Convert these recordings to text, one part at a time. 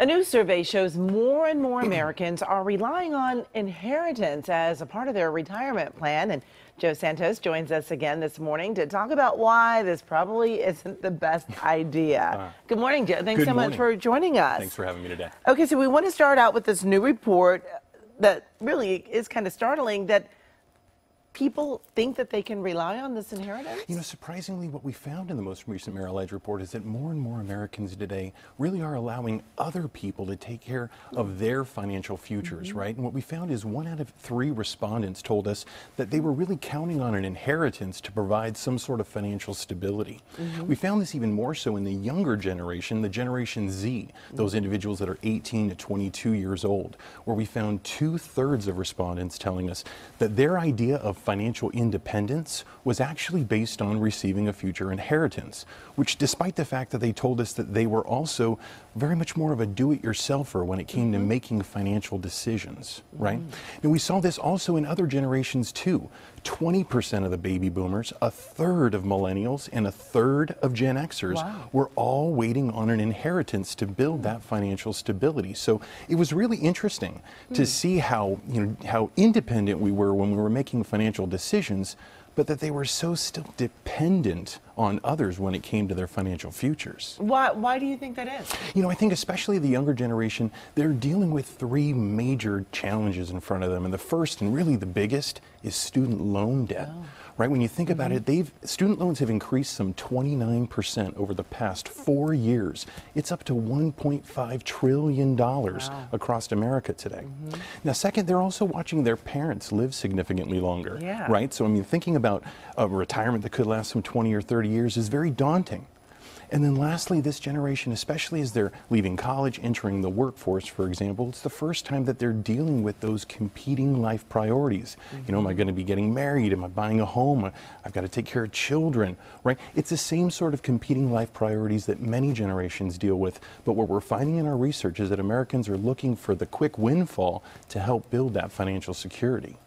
A new survey shows more and more Americans are relying on inheritance as a part of their retirement plan. And Joe Santos joins us again this morning to talk about why this probably isn't the best idea. Good morning, Joe. Thanks so much for joining us. Thanks for having me today. Okay, so we want to start out with this new report that really is kind of startling, that people think that they can rely on this inheritance? You know, surprisingly, what we found in the most recent Merrill report is that more and more Americans today really are allowing other people to take care of their financial futures, right? And what we found is 1 out of 3 respondents told us that they were really counting on an inheritance to provide some sort of financial stability. We found this even more so in the younger generation, the Generation Z, those individuals that are 18 to 22 years old, where we found 2/3 of respondents telling us that their idea of financial independence was actually based on receiving a future inheritance, which, despite the fact that they told us that they were also very much more of a do-it-yourselfer when it came to making financial decisions, right? And we saw this also in other generations too. 20% of the baby boomers, 1/3 of millennials, and 1/3 of Gen Xers were all waiting on an inheritance to build that financial stability. So it was really interesting to see how, how independent we were when we were making financial decisions, but that they were so still dependent on others when it came to their financial futures. Why do you think that is? You know, I think especially the younger generation, they're dealing with 3 major challenges in front of them. And the first, and really the biggest, is student loan debt. Right? When you think about it, student loans have increased some 29% over the past 4 years. It's up to $1.5 trillion across America today. Now, second, they're also watching their parents live significantly longer. Right? So, I mean, thinking about a retirement that could last some 20 or 30 years is very daunting. And then lastly, this generation, especially as they're leaving college, entering the workforce, for example, it's the first time that they're dealing with those competing life priorities. You know, am I going to be getting married? Am I buying a home? I've got to take care of children, right? It's the same sort of competing life priorities that many generations deal with. But what we're finding in our research is that Americans are looking for the quick windfall to help build that financial security.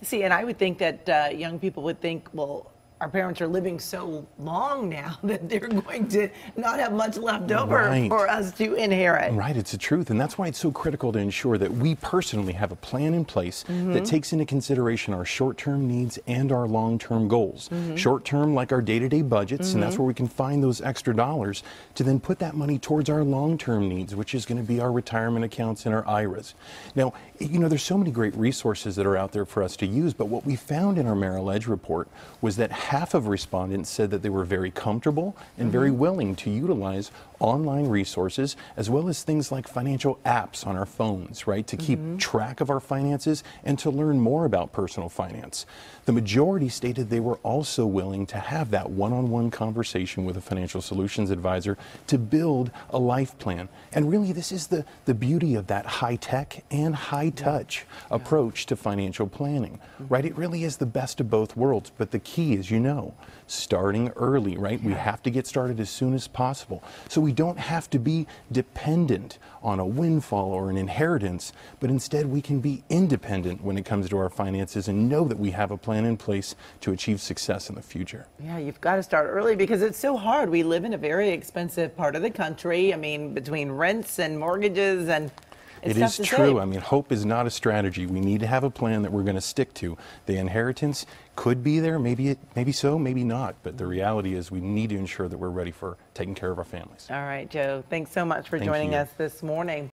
See, and I would think that young people would think, well, our parents are living so long now that they're going to not have much left over for us to inherit. Right, it's the truth. And that's why it's so critical to ensure that we personally have a plan in place that takes into consideration our short-term needs and our long-term goals. Short-term, like our day-to-day budgets, and that's where we can find those extra dollars to then put that money towards our long-term needs, which is going to be our retirement accounts and our IRAs. Now, you know, there's so many great resources that are out there for us to use, but what we found in our Merrill report was that half of respondents said that they were very comfortable and very willing to utilize online resources, as well as things like financial apps on our phones, right, to keep track of our finances and to learn more about personal finance. The majority stated they were also willing to have that one-on-one conversation with a financial solutions advisor to build a life plan. And really, this is the beauty of that high-tech and high-touch approach to financial planning, right? It really is the best of both worlds, but the key is, starting early, right? We have to get started as soon as possible. So we don't have to be dependent on a windfall or an inheritance, but instead we can be independent when it comes to our finances and know that we have a plan in place to achieve success in the future. Yeah, you've got to start early because it's so hard. We live in a very expensive part of the country. I mean, between rents and mortgages, and it is true. I mean, hope is not a strategy. We need to have a plan that we're going to stick to. The inheritance could be there, maybe so, maybe not. But the reality is we need to ensure that we're ready for taking care of our families. All right, Joe. Thanks so much for joining us this morning.